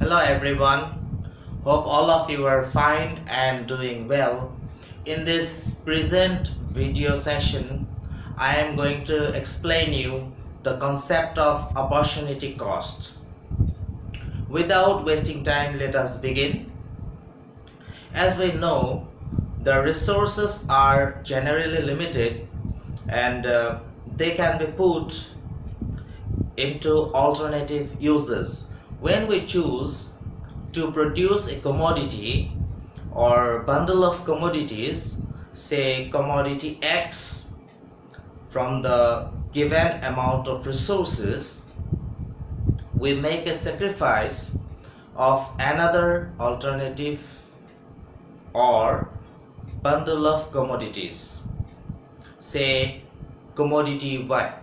Hello everyone. Hope all of you are fine and doing well. In this present video session, I am going to explain you the concept of opportunity cost. Without wasting time, let us begin. As we know, the resources are generally limited and they can be put into alternative uses. When we choose to produce a commodity or bundle of commodities, say commodity X, from the given amount of resources, we make a sacrifice of another alternative or bundle of commodities, say commodity Y,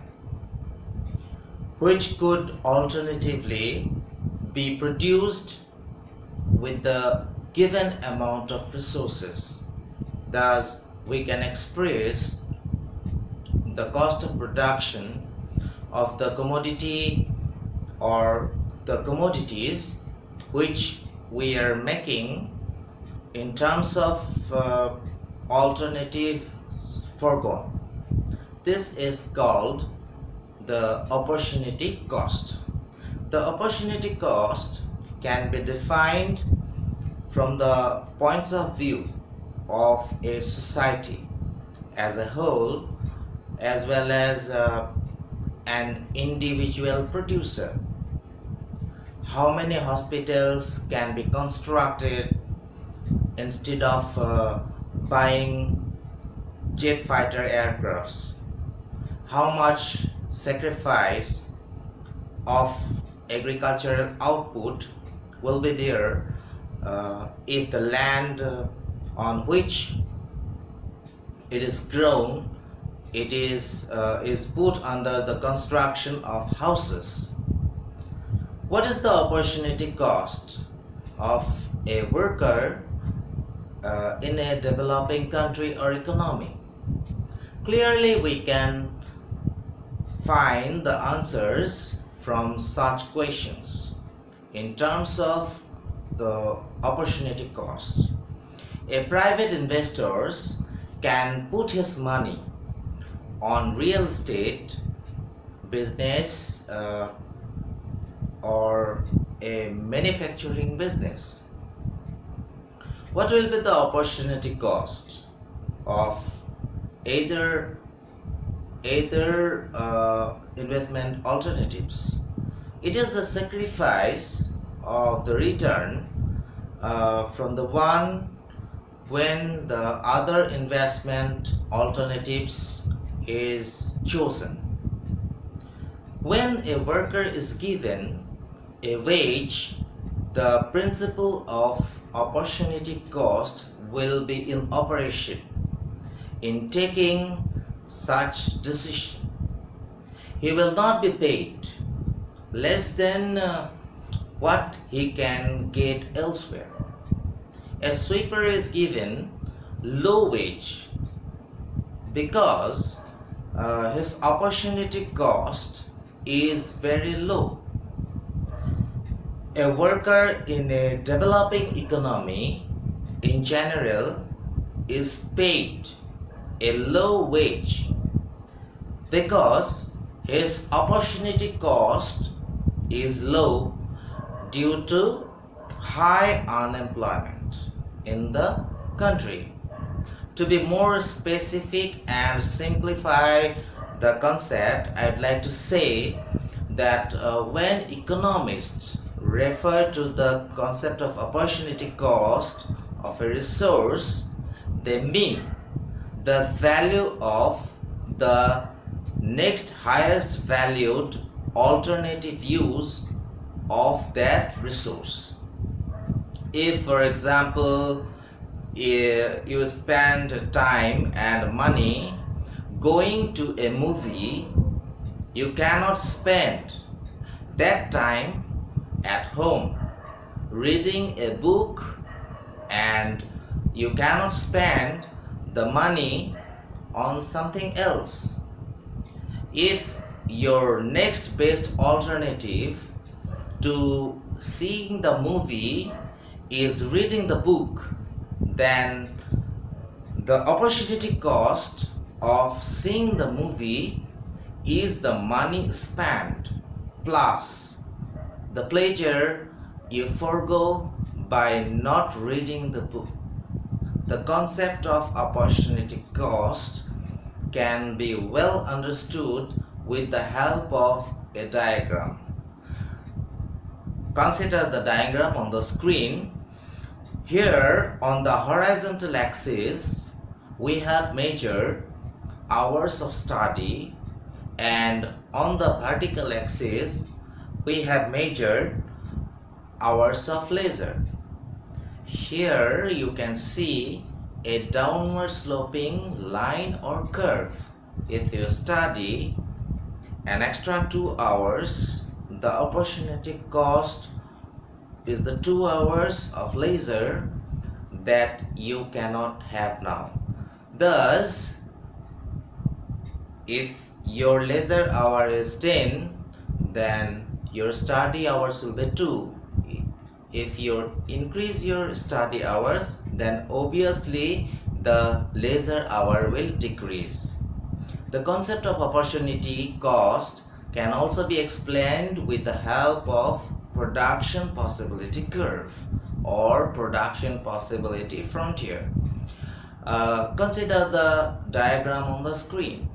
which could alternatively be produced with the given amount of resources. Thus, we can express the cost of production of the commodity or the commodities which we are making in terms of alternative foregone. This is called the opportunity cost. The opportunity cost can be defined from the points of view of a society as a whole, as well as an individual producer. How many hospitals can be constructed instead of buying jet fighter aircrafts? How much sacrifice of agricultural output will be there if the land on which it is grown is put under the construction of houses? What is the opportunity cost of a worker in a developing country or economy? Clearly, we can find the answers from such questions in terms of the opportunity cost. A private investor can put his money on real estate business or a manufacturing business. What will be the opportunity cost of either investment alternatives? It is the sacrifice of the return from the one when the other investment alternatives is chosen. When a worker is given a wage, the principle of opportunity cost will be in operation in taking such decision. He will not be paid less than what he can get elsewhere. A sweeper is given low wage because his opportunity cost is very low. A worker in a developing economy in general is paid a low wage because his opportunity cost is low due to high unemployment in the country. To be more specific and simplify the concept, I'd like to say that when economists refer to the concept of opportunity cost of a resource, they mean the value of the next highest valued alternative use of that resource. If, for example, you spend time and money going to a movie, you cannot spend that time at home reading a book, and you cannot spend the money on something else. If your next best alternative to seeing the movie is reading the book, then the opportunity cost of seeing the movie is the money spent plus the pleasure you forego by not reading the book. The concept of opportunity cost can be well understood with the help of a diagram. Consider the diagram on the screen. Here on the horizontal axis, we have measured hours of study, and on the vertical axis, we have measured hours of leisure. Here you can see a downward sloping line or curve. If you study an extra 2 hours, the opportunity cost is the 2 hours of leisure that you cannot have now. Thus, if your leisure hour is 10, then your study hours will be 2. If you increase your study hours, then obviously the leisure hour will decrease. The concept of opportunity cost can also be explained with the help of production possibility curve or production possibility frontier. Consider the diagram on the screen.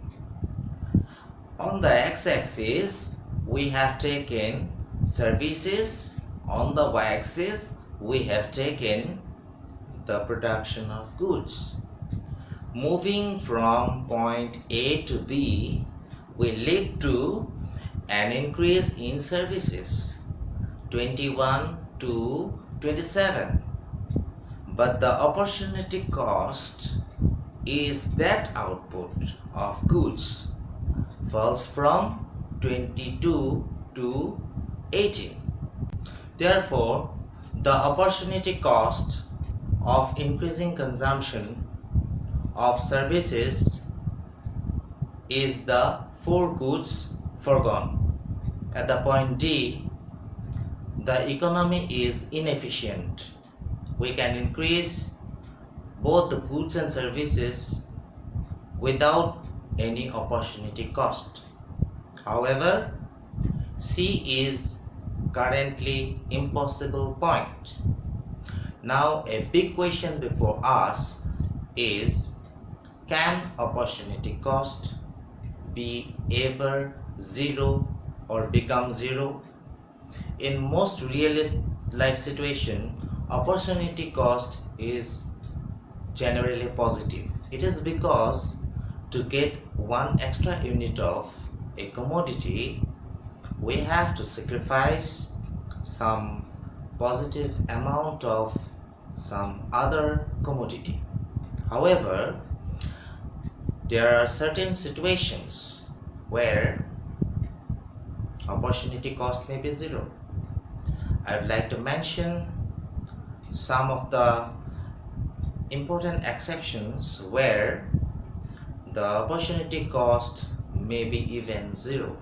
On the x-axis, we have taken services. On the y-axis, we have taken the production of goods. Moving from point A to B will lead to an increase in services, 21 to 27. But the opportunity cost is that output of goods falls from 22 to 18. Therefore, the opportunity cost of increasing consumption of services is the 4 goods foregone. At the point D, the economy is inefficient. We can increase both the goods and services without any opportunity cost. However, C is currently impossible point. Now a big question before us is, can opportunity cost be ever zero or become zero? In most realistic life situation, opportunity cost is generally positive. It is because to get 1 extra unit of a commodity, we have to sacrifice some positive amount of some other commodity. However, there are certain situations where opportunity cost may be zero. I would like to mention some of the important exceptions where the opportunity cost may be even zero.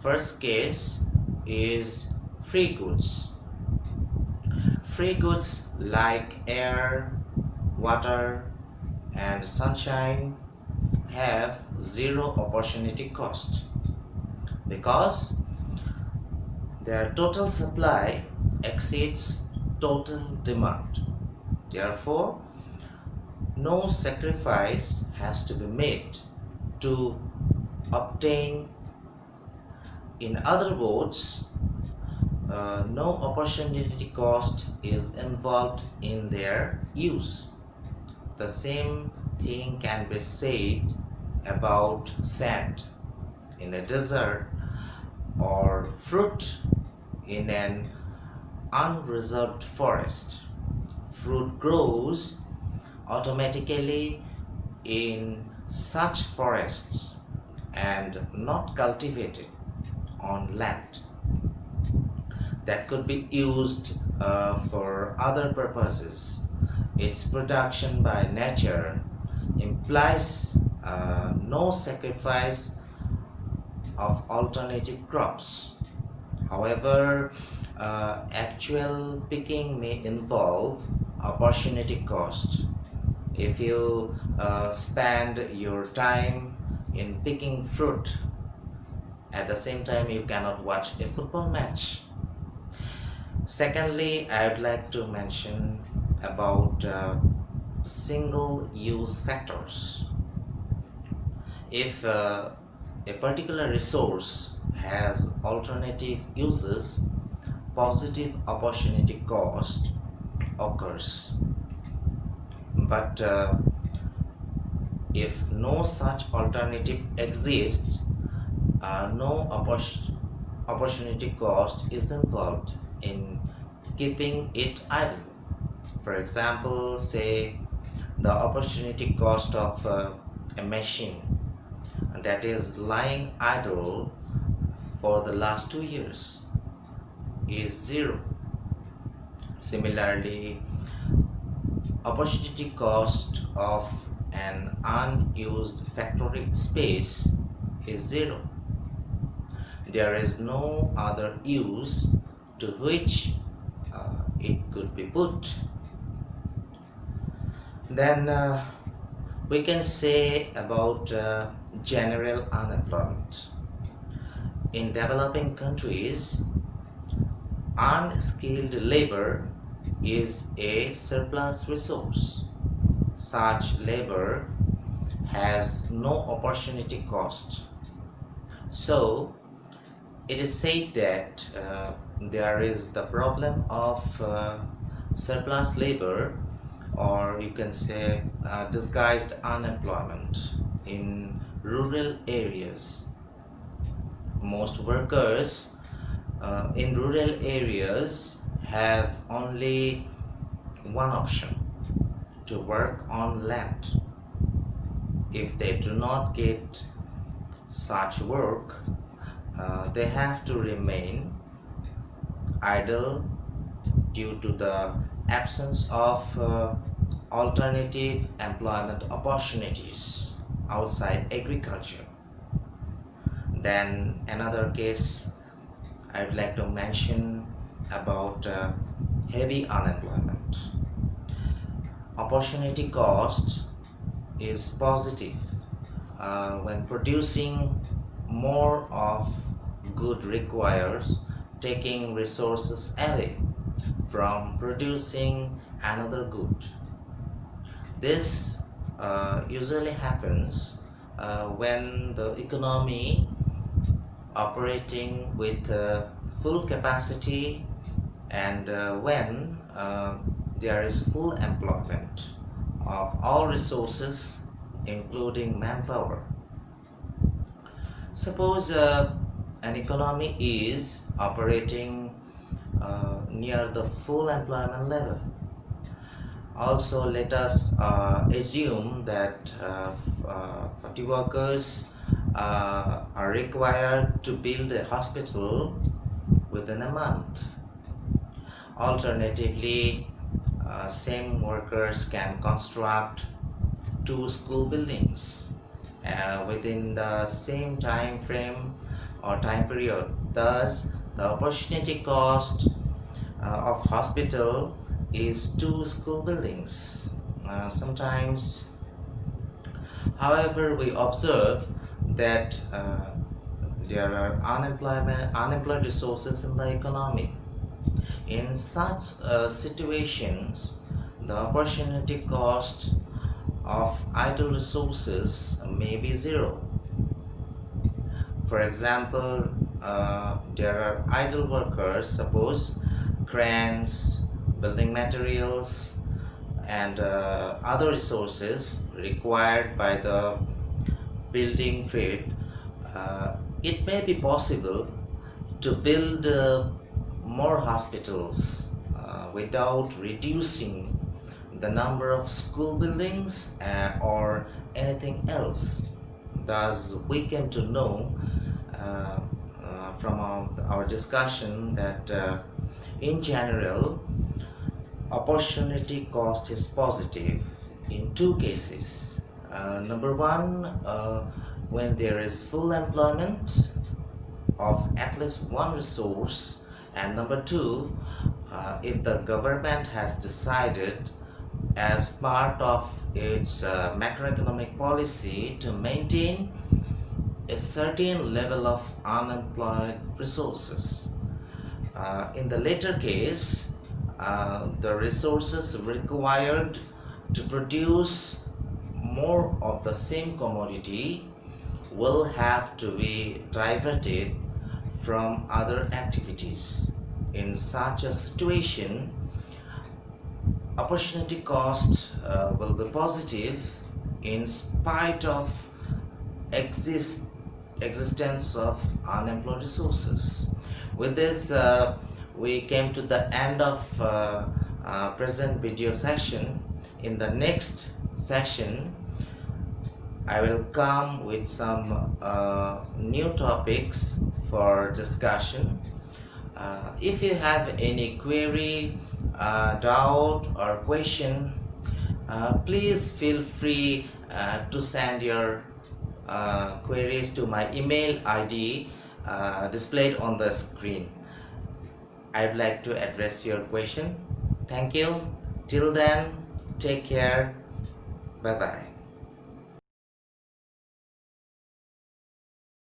First case is free goods. Free goods like air, water, and sunshine have zero opportunity cost because their total supply exceeds total demand. Therefore, no sacrifice has to be made to obtain. In other words, no opportunity cost is involved in their use. The same thing can be said about sand in a desert or fruit in an unreserved forest. Fruit grows automatically in such forests and not cultivated on land that could be used for other purposes. Its production by nature implies no sacrifice of alternative crops. However, Actual picking may involve opportunity cost. If you spend your time in picking fruit, at the same time you cannot watch a football match. Secondly, I would like to mention about single use factors. If a particular resource has alternative uses, positive opportunity cost occurs. But if no such alternative exists, no opportunity cost is involved in keeping it idle. For example, say the opportunity cost of a machine that is lying idle for the last 2 years is zero. Similarly, opportunity cost of an unused factory space is zero. There is no other use to which it could be put. Then we can say about general unemployment. In developing countries, unskilled labor is a surplus resource. Such labor has no opportunity cost. So, it is said that there is the problem of surplus labor, or you can say disguised unemployment in rural areas. Most workers in rural areas have only one option: to work on land. If they do not get such work, they have to remain idle due to the absence of alternative employment opportunities outside agriculture. Then another case I would like to mention about heavy unemployment. Opportunity cost is positive when producing more of good requires taking resources away from producing another good. This usually happens when the economy operating with full capacity and when there is full employment of all resources including manpower. Suppose an economy is operating near the full employment level. Also, let us assume that 40 workers are required to build a hospital within a month. Alternatively, same workers can construct 2 school buildings within the same time frame or time period. Thus, the opportunity cost of hospital is 2 school buildings. Sometimes, however, we observe that there are unemployed resources in the economy. In such situations, the opportunity cost of idle resources may be zero. For example, there are idle workers, suppose cranes, building materials, and other resources required by the building trade. It may be possible to build more hospitals without reducing the number of school buildings or anything else. Thus, we came to know from our discussion that in general, opportunity cost is positive in 2 cases. Number one, when there is full employment of at least one resource And number two, if the government has decided as part of its macroeconomic policy to maintain a certain level of unemployed resources. In the later case, the resources required to produce more of the same commodity will have to be diverted from other activities. In such a situation, opportunity cost will be positive in spite of existence of unemployed resources. With this, we came to the end of present video session. In the next session, I will come with some new topics for discussion. If you have any query, doubt or question, please feel free to send your queries to my email ID displayed on the screen. I'd like to address your question. Thank you. Till then, take care. Bye bye.